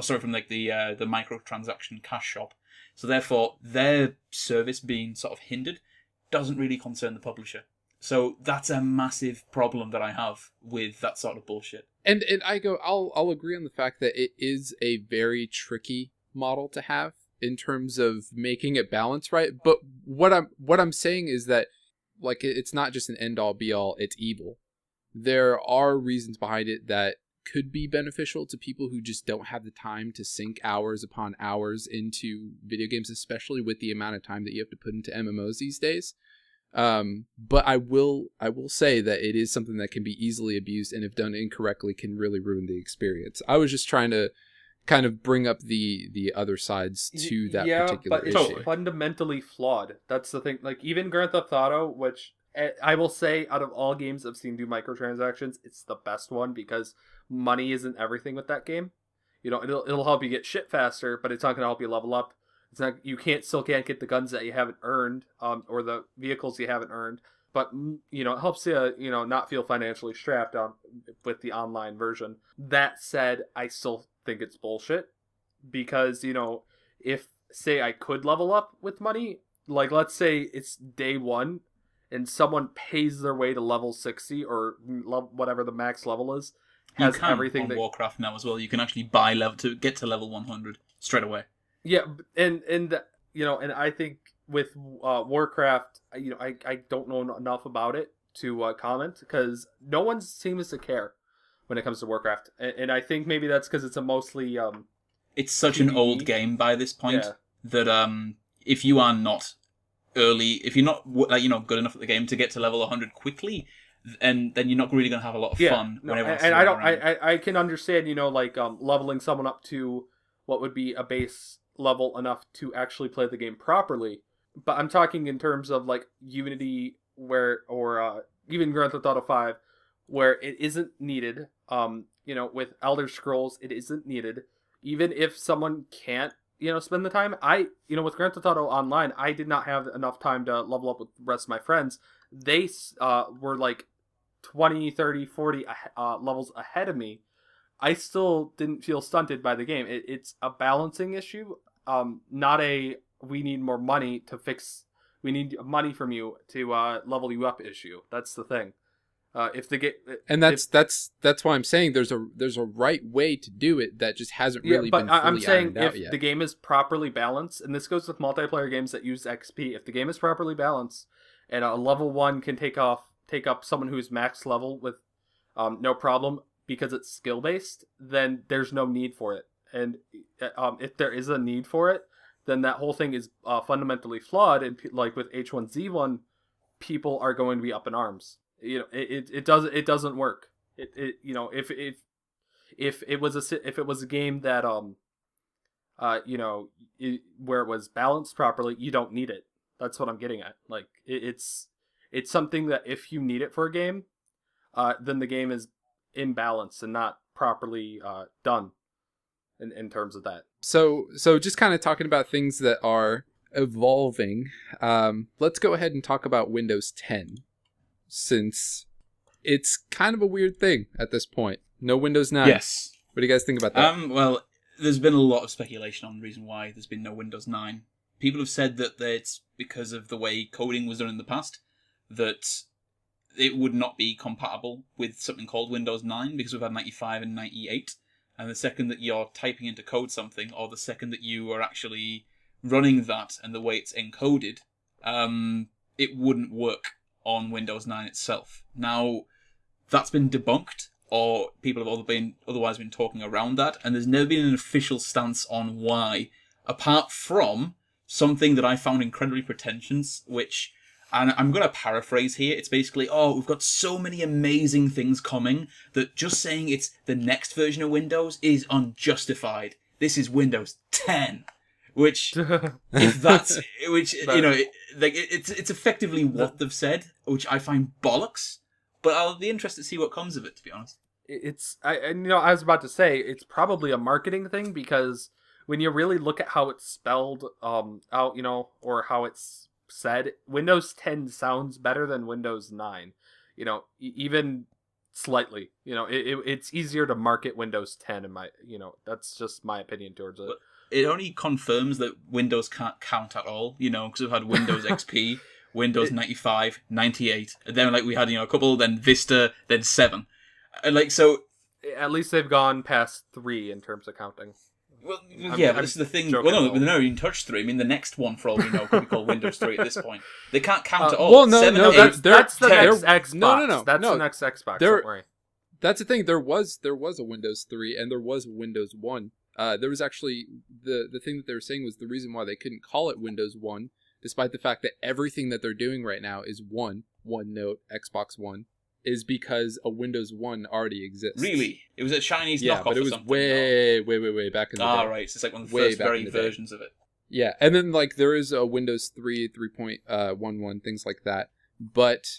from like the microtransaction cash shop. So therefore, their service being sort of hindered doesn't really concern the publisher. So that's a massive problem that I have with that sort of bullshit. And I'll agree on the fact that it is a very tricky model to have in terms of making it balance right. But what I'm saying is that, like, it's not just an end all be all, it's evil. There are reasons behind it that could be beneficial to people who just don't have the time to sink hours upon hours into video games, especially with the amount of time that you have to put into MMOs these days. But I will say that it is something that can be easily abused, and if done incorrectly can really ruin the experience. I was just trying to kind of bring up the other sides to that particular issue. It's fundamentally flawed. That's the thing. Like, even Grand Theft Auto, which I will say, out of all games I've seen do microtransactions, it's the best one, because money isn't everything with that game. It'll help you get shit faster, but it's not going to help you level up. It's not, you still can't get the guns that you haven't earned, or the vehicles you haven't earned. But it helps you, not feel financially strapped on with the online version. That said, I still think it's bullshit, because if, say, I could level up with money, like, let's say it's day one and someone pays their way to level 60 or whatever the max level is, has you can everything on Warcraft now as well. You can actually buy level to get to level 100 straight away. Yeah, and I think with Warcraft, I don't know enough about it to comment, because no one seems to care when it comes to Warcraft, and I think maybe that's because it's a mostly it's such PvE. An old game by this point that if you are not early, if you're not good enough at the game to get to level 100 quickly, and then you're not really going to have a lot of fun. No, and I can understand leveling someone up to what would be a base level enough to actually play the game properly, but I'm talking in terms of like Unity, or even Grand Theft Auto 5, where it isn't needed. With Elder Scrolls, it isn't needed. Even if someone can't, spend the time. With Grand Theft Auto Online, I did not have enough time to level up with the rest of my friends. They were like 20, 30, 40 levels ahead of me. I still didn't feel stunted by the game. It's a balancing issue, not a we need more money to fix. We need money from you to level you up issue. That's the thing. That's why I'm saying there's a right way to do it that just hasn't really been fully I'm saying ironed out if yet. the game is properly balanced, and this goes with multiplayer games that use XP, if the game is properly balanced and a level 1 can take up someone who's max level with no problem because it's skill based, then there's no need for it. And if there is a need for it, then that whole thing is fundamentally flawed. And like with H1Z1, people are going to be up in arms. It doesn't work. If it was a game that where it was balanced properly, you don't need it. That's what I'm getting at. Like it's something that if you need it for a game, then the game is imbalanced and not properly done in terms of that. So just kind of talking about things that are evolving, let's go ahead and talk about Windows 10, since it's kind of a weird thing at this point. No Windows 9. Yes. What do you guys think about that? Well, there's been a lot of speculation on the reason why there's been no Windows 9. People have said that it's because of the way coding was done in the past, that it would not be compatible with something called Windows 9 because we've had 95 and 98. And the second that you're typing into code something, or the second that you are actually running that and the way it's encoded, it wouldn't work on Windows 9 itself. Now, that's been debunked, or people have otherwise been talking around that, and there's never been an official stance on why, apart from something that I found incredibly pretentious, which, and I'm going to paraphrase here, it's basically, we've got so many amazing things coming that just saying it's the next version of Windows is unjustified. This is Windows 10. Which, if that's, it's effectively what they've said, which I find bollocks. But I'll be interested to see what comes of it, to be honest. I was about to say, it's probably a marketing thing, because when you really look at how it's spelled out, or how it's said, Windows 10 sounds better than Windows 9. Even slightly. It's easier to market Windows 10 that's just my opinion towards it. But it only confirms that Windows can't count at all, because we've had Windows XP, Windows 95, 98, and then we had a couple, then Vista, then 7, and so. At least they've gone past 3 in terms of counting. Well, but this is the thing. Well, no, they've never even touched 3. I mean, the next one, for all we know, could be called Windows 3 at this point. They can't count at all. Well, no, 7, no, 8, that's the 10. next Xbox. No. That's the next Xbox. Don't worry. That's the thing. There was a Windows 3 and there was a Windows 1. There was actually the thing that they were saying was the reason why they couldn't call it Windows 1, despite the fact that everything that they're doing right now is OneNote, Xbox One, is because a Windows 1 already exists. Really? It was a Chinese knockoff but it was or something? way back in the day. Right. So it's one of the first very versions of it. Yeah, and then there is a Windows 3, 3.11, things like that. But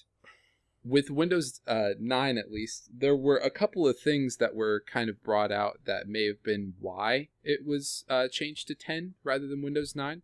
with Windows 9, at least, there were a couple of things that were kind of brought out that may have been why it was changed to 10 rather than Windows 9.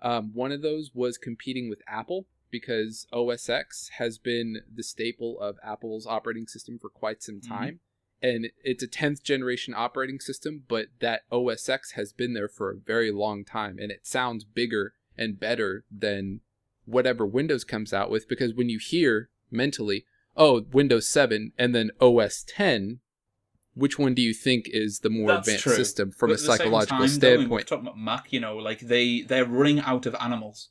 One of those was competing with Apple, because OS X has been the staple of Apple's operating system for quite some time. And it's a 10th generation operating system, but that OS X has been there for a very long time. And it sounds bigger and better than whatever Windows comes out with, because when you hear mentally, Windows 7 and then OS 10, which one do you think is the more advanced system from a psychological standpoint? We're talking about Mac, they're running out of animals.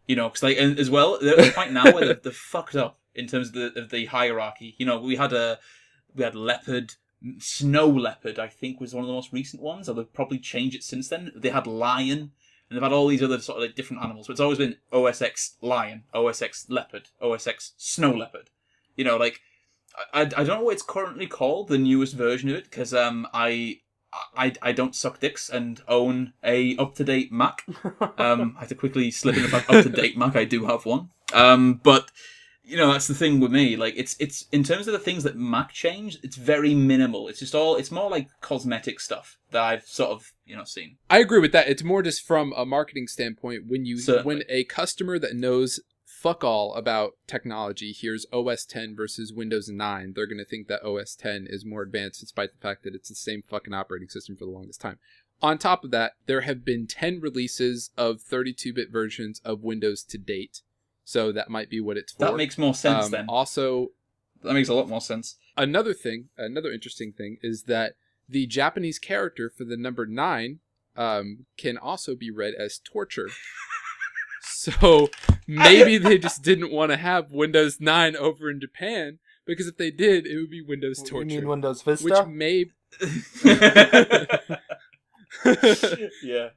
Because and as well, they're at the point now where they're fucked up in terms of the hierarchy. We had leopard, snow leopard, I think was one of the most recent ones. Or they've probably changed it since then. They had lion, and they've had all these other sort of different animals. But it's always been OS X lion, OS X leopard, OS X snow leopard. I don't know what it's currently called, the newest version of it, because I don't suck dicks and own a up-to-date Mac. I have to quickly slip in about up-to-date Mac. I do have one. But that's the thing with me. It's in terms of the things that Mac changed, it's very minimal. It's more like cosmetic stuff that I've sort of seen. I agree with that. It's more just from a marketing standpoint. When a customer that knows fuck all about technology here's OS 10 versus Windows 9, they're going to think that OS 10 is more advanced, despite the fact that it's the same fucking operating system for the longest time. On top of that, there have been 10 releases of 32-bit versions of Windows to date. So that might be what it's for. That makes more sense then. Also, that makes a lot more sense. Another interesting thing is that the Japanese character for the number 9 can also be read as torture. So maybe they just didn't want to have Windows 9 over in Japan, because if they did, it would be Windows Torture. You mean Windows Vista? Which may... Yeah.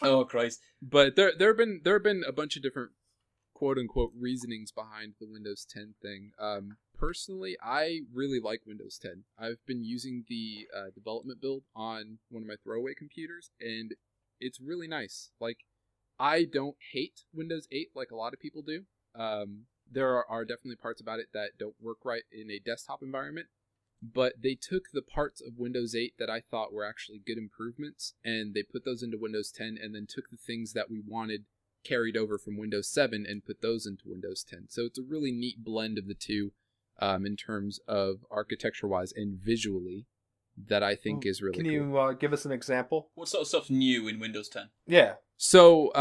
Oh, Christ. But there have been a bunch of different quote-unquote reasonings behind the Windows 10 thing. Personally, I really like Windows 10. I've been using the development build on one of my throwaway computers, and it's really nice. I don't hate Windows 8 like a lot of people do. There are definitely parts about it that don't work right in a desktop environment, but they took the parts of Windows 8 that I thought were actually good improvements, and they put those into Windows 10, and then took the things that we wanted carried over from Windows 7 and put those into Windows 10. So it's a really neat blend of the two in terms of architecture-wise and visually, that I think is really cool. Can you give us an example? What sort of stuff's new in Windows 10? Yeah. So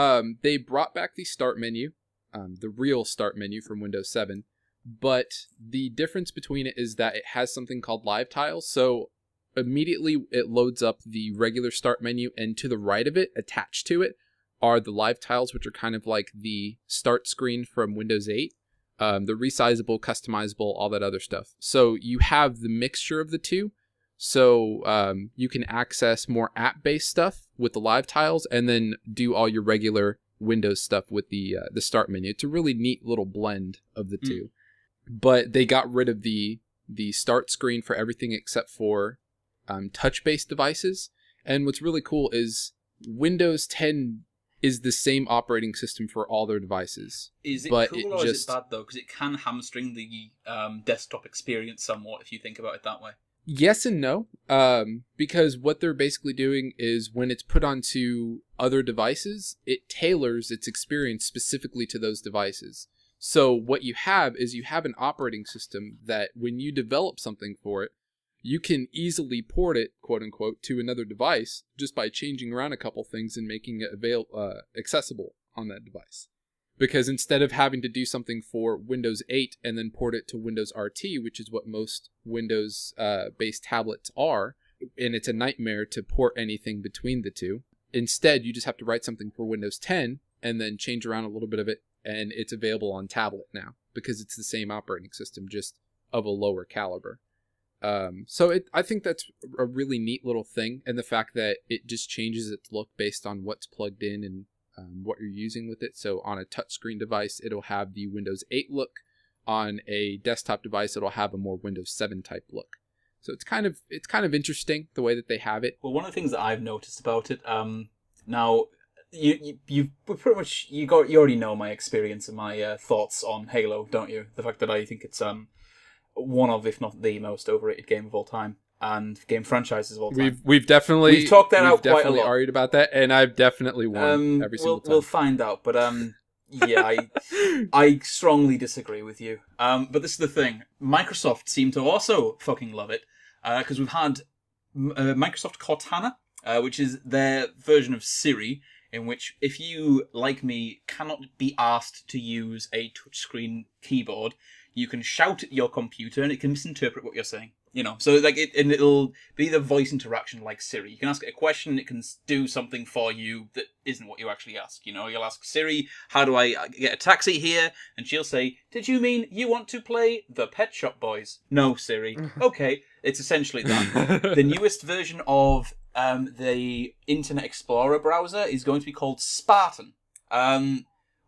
they brought back the start menu, the real start menu from Windows 7, but the difference between it is that it has something called live tiles. So immediately it loads up the regular start menu, and to the right of it, attached to it, are the live tiles, which are kind of like the start screen from Windows 8. The resizable, customizable, all that other stuff. So you have the mixture of the two. So you can access more app-based stuff with the live tiles, and then do all your regular Windows stuff with the start menu. It's a really neat little blend of the two. But they got rid of the start screen for everything except for touch-based devices. And what's really cool is Windows 10 is the same operating system for all their devices. Is it but cool or is it bad, though? Because it can hamstring the desktop experience somewhat if you think about it that way. Yes and no. Because what they're basically doing is when it's put onto other devices, it tailors its experience specifically to those devices. So what you have is you have an operating system that when you develop something for it, you can easily port it, quote unquote, to another device just by changing around a couple things and making it accessible on that device. Because instead of having to do something for Windows 8 and then port it to Windows RT, which is what most Windows based tablets are, and it's a nightmare to port anything between the two, instead you just have to write something for Windows 10 and then change around a little bit of it, and it's available on tablet now because it's the same operating system, just of a lower caliber. So I think that's a really neat little thing, and the fact that it just changes its look based on what's plugged in and what you're using with it. So on a touchscreen device, it'll have the Windows 8 look. On a desktop device, it'll have a more Windows 7 type look. So it's kind of interesting the way that they have it. Well, one of the things that I've noticed about it, now you pretty much you already know my experience and my thoughts on Halo, don't you? The fact that I think it's one of, if not the most overrated game of all time, and game franchises of all time. We've definitely talked that out quite a lot. Argued about that, and I've definitely won every single time. We'll find out, but yeah, I strongly disagree with you. But this is the thing: Microsoft seem to also fucking love it, because we've had Microsoft Cortana, which is their version of Siri, in which if you, like me, cannot be asked to use a touchscreen keyboard, you can shout at your computer and it can misinterpret what you're saying. You know, so like it'll be the voice interaction like Siri. You can ask it a question and it can do something for you that isn't what you actually ask. You know, you'll ask Siri, how do I get a taxi here? And she'll say, did you mean you want to play the Pet Shop Boys? No, Siri. Okay, it's essentially that. The newest version of the Internet Explorer browser is going to be called Spartan.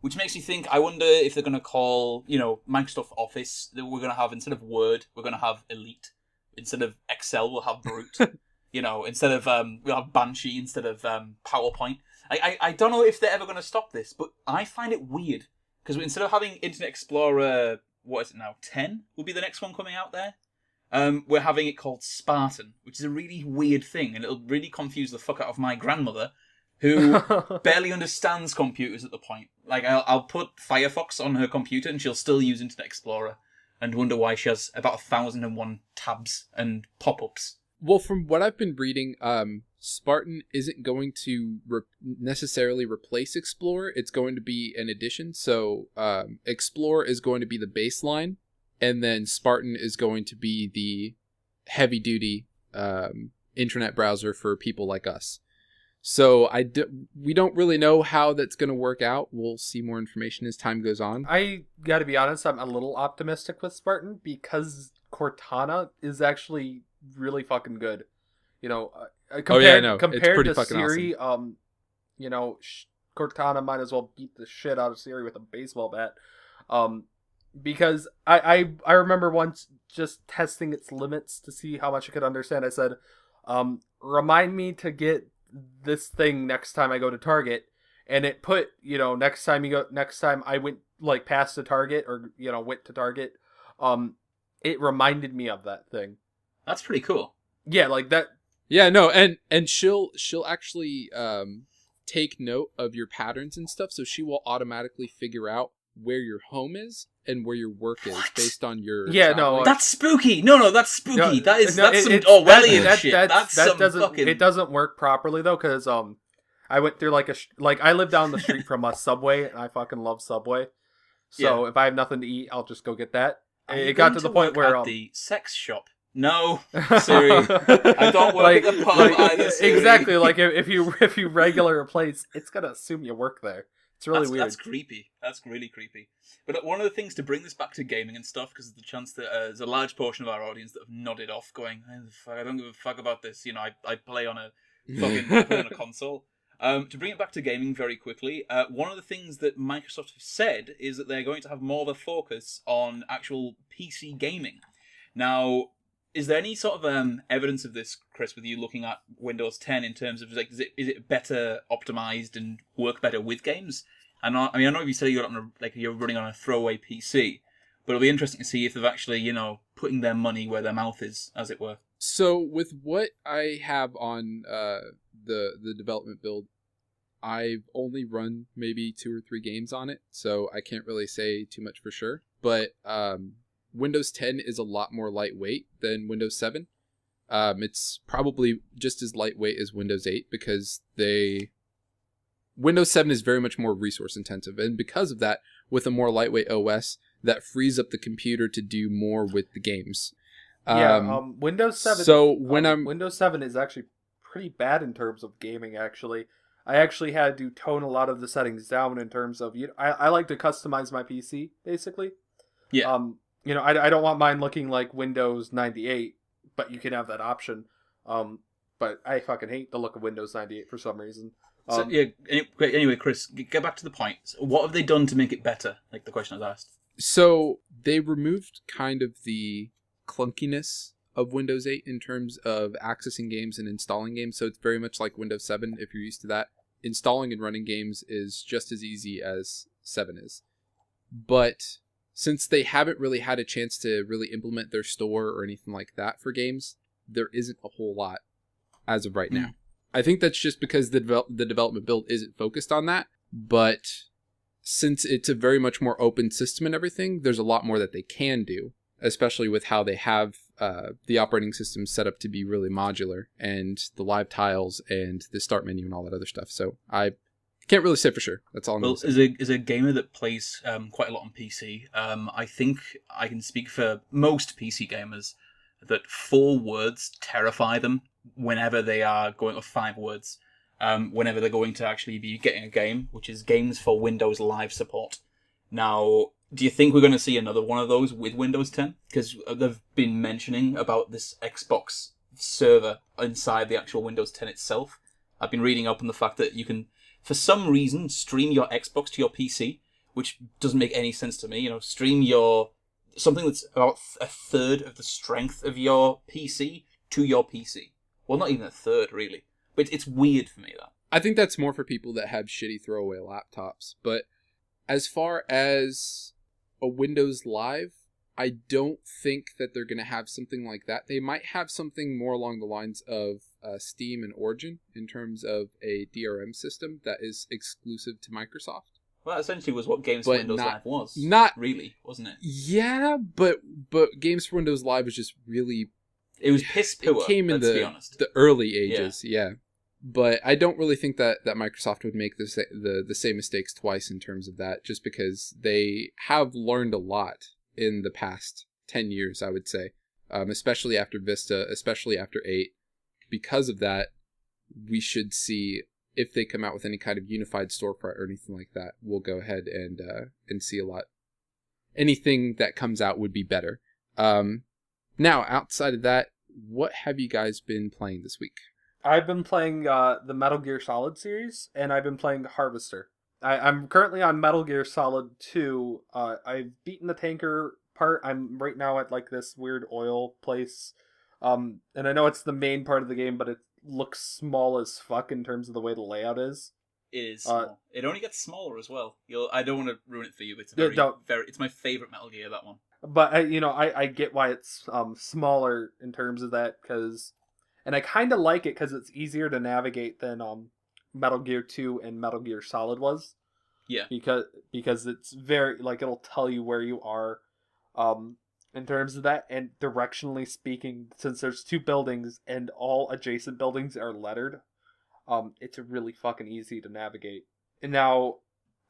Which makes me think, I wonder if they're going to call, Microsoft Office, that we're going to have, instead of Word, we're going to have Elite. Instead of Excel, we'll have Brute. Instead of, we'll have Banshee instead of PowerPoint. I don't know if they're ever going to stop this, but I find it weird. Because instead of having Internet Explorer, what is it now, 10 will be the next one coming out there? We're having it called Spartan, which is a really weird thing, and it'll really confuse the fuck out of my grandmother, who barely understands computers at the point. Like, I'll put Firefox on her computer and she'll still use Internet Explorer and wonder why she has about 1,001 tabs and pop-ups. Well, from what I've been reading, Spartan isn't going to necessarily replace Explorer. It's going to be an addition. So Explorer is going to be the baseline, and then Spartan is going to be the heavy-duty internet browser for people like us. So we don't really know how that's going to work out. We'll see more information as time goes on. I got to be honest, I'm a little optimistic with Spartan because Cortana is actually really fucking good. Compared to Siri, awesome. Cortana might as well beat the shit out of Siri with a baseball bat. Because I remember once just testing its limits to see how much it could understand. I said, remind me to get this thing next time I go to Target, and it put, next time I went like past the Target or went to Target, it reminded me of that thing. That's pretty cool. Yeah, like that. Yeah, no, and she'll actually take note of your patterns and stuff, so she will automatically figure out where your home is and where your work is based on your that's spooky. No, that's spooky. No, that's some Orwellian shit. It doesn't work properly though, because I went through I live down the street from a Subway, and I fucking love Subway. So if I have nothing to eat, I'll just go get that. It got to the point where at the sex shop No, Siri. I don't work at the pub either, Siri. Exactly, like if you regular a place, it's gonna assume you work there. It's really weird. That's creepy. That's really creepy. But one of the things to bring this back to gaming and stuff, because there's the chance that there's a large portion of our audience that have nodded off, going, I don't give a fuck about this. You know, I play on a console. To bring it back to gaming very quickly, one of the things that Microsoft have said is that they're going to have more of a focus on actual PC gaming. Now, is there any sort of evidence of this, Chris, with you looking at Windows 10 in terms of like, is it better optimized and work better with games? And I know you said you're running on a throwaway PC, but it'll be interesting to see if they've actually, putting their money where their mouth is, as it were. So with what I have on the development build, I've only run maybe 2 or 3 games on it, so I can't really say too much for sure. But Windows 10 is a lot more lightweight than Windows 7. It's probably just as lightweight as Windows 8 because Windows 7 is very much more resource intensive, and because of that, with a more lightweight OS, that frees up the computer to do more with the games. Windows 7. So Windows 7 is actually pretty bad in terms of gaming. Actually, I actually had to tone a lot of the settings down in terms of I like to customize my PC basically. Yeah. I don't want mine looking like Windows 98, but you can have that option. But I fucking hate the look of Windows 98 for some reason. Anyway, Chris, get back to the point. So what have they done to make it better? Like the question I was asked. So they removed kind of the clunkiness of Windows 8 in terms of accessing games and installing games. So it's very much like Windows 7 if you're used to that. Installing and running games is just as easy as 7 is. But since they haven't really had a chance to really implement their store or anything like that for games, there isn't a whole lot as of right now. I think that's just because the development build isn't focused on that. But since it's a very much more open system and everything, there's a lot more that they can do, especially with how they have the operating system set up to be really modular and the live tiles and the start menu and all that other stuff. So I can't really say for sure. That's all I'm going to say. As a gamer that plays quite a lot on PC, I think I can speak for most PC gamers that 4 words terrify them whenever they are going, or 5 words, whenever they're going to actually be getting a game, which is games for Windows Live support. Now, do you think we're going to see another one of those with Windows 10? Because they've been mentioning about this Xbox server inside the actual Windows 10 itself. I've been reading up on the fact that you can, for some reason, stream your Xbox to your PC, which doesn't make any sense to me. Stream something that's about a third of the strength of your PC to your PC. Well, not even a third, really. But it's weird for me, that. I think that's more for people that have shitty throwaway laptops. But as far as a Windows Live, I don't think that they're going to have something like that. They might have something more along the lines of Steam and Origin in terms of a DRM system that is exclusive to Microsoft. Well, that essentially was what Games for Windows Live was. Not really, wasn't it? Yeah, but Games for Windows Live was just really... It was piss poor, it came in the early ages, yeah. But I don't really think that Microsoft would make the same mistakes twice in terms of that, just because they have learned a lot in the past 10 years, I would say, especially after Vista, especially after 8. Because of that, we should see, if they come out with any kind of unified storefront or anything like that, we'll go ahead and see a lot. Anything that comes out would be better. Now, outside of that, what have you guys been playing this week? I've been playing the Metal Gear Solid series, and I've been playing Harvester. I'm currently on Metal Gear Solid 2. I've beaten the tanker part. I'm right now at like this weird oil place. And I know it's the main part of the game, but it looks small as fuck in terms of the way the layout is. It is small. It only gets smaller as well. I don't want to ruin it for you, but it's my favorite Metal Gear, that one. But I get why it's smaller in terms of that, and I kind of like it because it's easier to navigate than Metal Gear 2 and Metal Gear Solid was. Yeah. Because it's very, like, it'll tell you where you are in terms of that, and directionally speaking, since there's 2 buildings and all adjacent buildings are lettered, it's really fucking easy to navigate. And now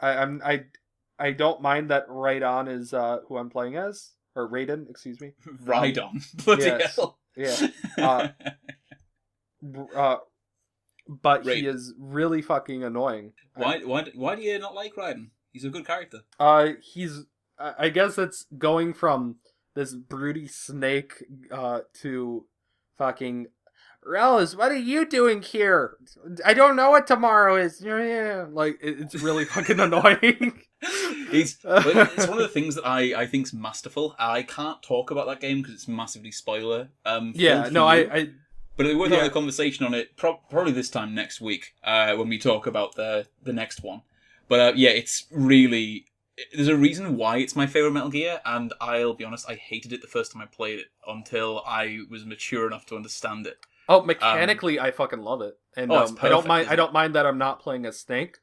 I don't mind that Right On is who I'm playing as, or Raiden, excuse me. Rhydon. Bloody Yes. hell. Yeah. But he Raiden. is really fucking annoying. Why do you not like Rhydon? He's a good character. He's I guess it's going from this broody snake to fucking Rose, what are you doing here? I don't know what tomorrow is. Like it's really fucking annoying. It's one of the things that I think's masterful. I can't talk about that game because it's massively spoiler. Yeah, no, I but it would have a conversation on it probably this time next week when we talk about the next one. But yeah, it's really... There's a reason why it's my favourite Metal Gear, and I'll be honest, I hated it the first time I played it until I was mature enough to understand it. Oh, mechanically, I fucking love it, and it's perfect, I don't mind that I'm not playing as Snake.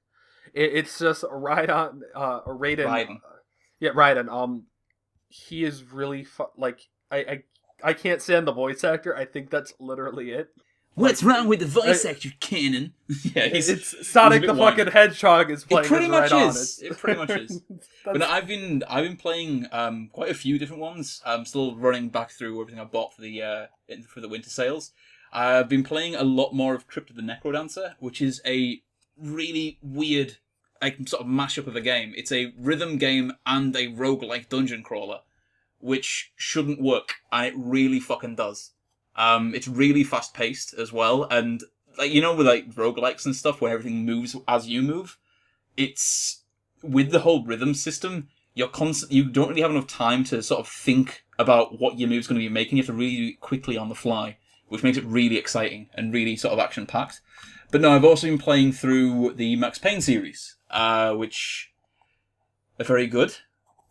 It's just a Raiden. Raiden. Yeah, Raiden. He is really I can't stand the voice actor. I think that's literally it. What's wrong with the voice actor, Kenton? Yeah, it's Sonic the fucking Hedgehog is playing. It pretty much right is. It pretty much is. But I've been playing quite a few different ones. I'm still running back through everything I bought for the winter sales. I've been playing a lot more of Crypt of the Necrodancer, which is a really weird, sort of mashup of a game. It's a rhythm game and a roguelike dungeon crawler, which shouldn't work, and it really fucking does. It's really fast paced as well, and with roguelikes and stuff where everything moves as you move, it's with the whole rhythm system, you don't really have enough time to sort of think about what your move's going to be making. You have to really do it quickly on the fly, which makes it really exciting and really sort of action packed. But no, I've also been playing through the Max Payne series, which are very good,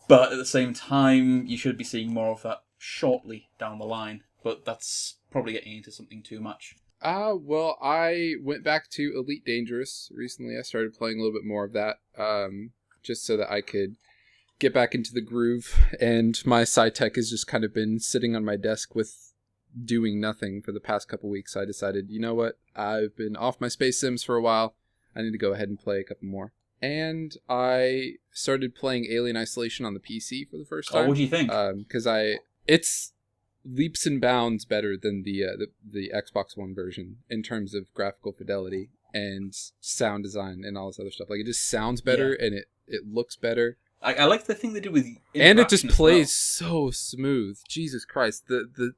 but at the same time, you should be seeing more of that shortly down the line. But that's probably getting into something too much. Well, I went back to Elite Dangerous recently. I started playing a little bit more of that, just so that I could get back into the groove. And my sci tech has just kind of been sitting on my desk with doing nothing for the past couple weeks. So I decided, you know what? I've been off my Space Sims for a while. I need to go ahead and play a couple more. And I started playing Alien Isolation on the PC for the first time. Oh, what do you think? Because it's leaps and bounds better than the Xbox One version in terms of graphical fidelity and sound design and all this other stuff. Like, it just sounds better and it looks better. I like the thing they do with and it just plays so smooth. Jesus Christ, the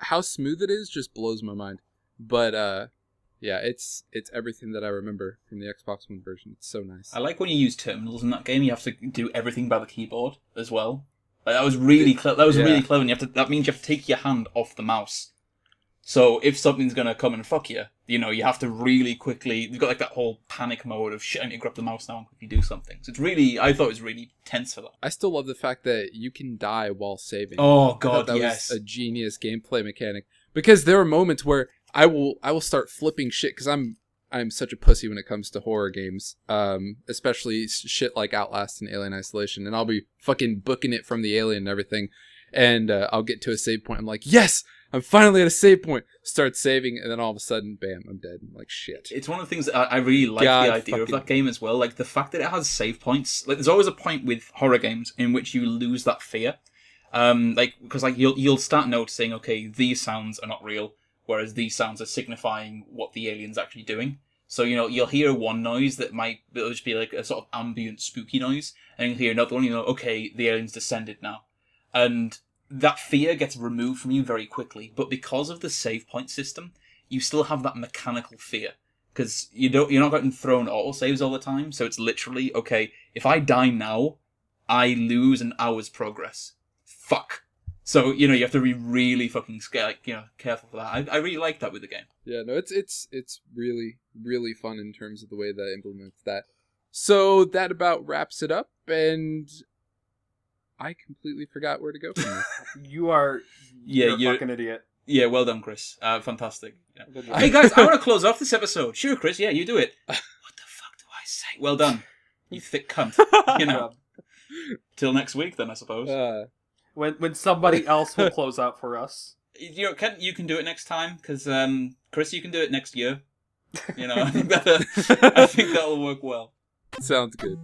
how smooth it is just blows my mind. But yeah, it's everything that I remember from the Xbox One version. It's so nice. I like when you use terminals in that game. You have to do everything by the keyboard as well. Like, that was really clever. That was really clever. And that means you have to take your hand off the mouse. So if something's gonna come and fuck you, you have to really quickly. You've got like that whole panic mode of shit. I need to grab the mouse now and quickly do something. So I thought it was really tense for that. I still love the fact that you can die while saving. Oh god, that yes, was a genius gameplay mechanic. Because there are moments where I will start flipping shit because I'm such a pussy when it comes to horror games, especially shit like Outlast and Alien Isolation, and I'll be fucking booking it from the alien and everything, and I'll get to a save point. I'm like, yes, I'm finally at a save point. Start saving, and then all of a sudden, bam, I'm dead. I'm like, shit. It's one of the things that I really like the idea of that game as well. Like the fact that it has save points. Like there's always a point with horror games in which you lose that fear, because you'll start noticing, okay, these sounds are not real. Whereas these sounds are signifying what the alien's actually doing. So, you'll hear one noise it'll just be like a sort of ambient spooky noise, and you'll hear another one, okay, the alien's descended now. And that fear gets removed from you very quickly, but because of the save point system, you still have that mechanical fear. Because you're not getting thrown autosaves all the time, so it's literally, okay, if I die now, I lose an hour's progress. Fuck. So, you have to be really fucking scared, careful for that. I really like that with the game. Yeah, no, it's really, really fun in terms of the way that it implements that. So that about wraps it up, and I completely forgot where to go from this. You're a fucking idiot. Yeah, well done, Chris. Fantastic. Yeah. Hey, guys, I want to close off this episode. Sure, Chris, yeah, you do it. What the fuck do I say? Well done. You thick cunt. Till next week, then, I suppose. When somebody else will close out for us. Kenton, you can do it next time, because Chris, you can do it next year. I think that'll work well. Sounds good.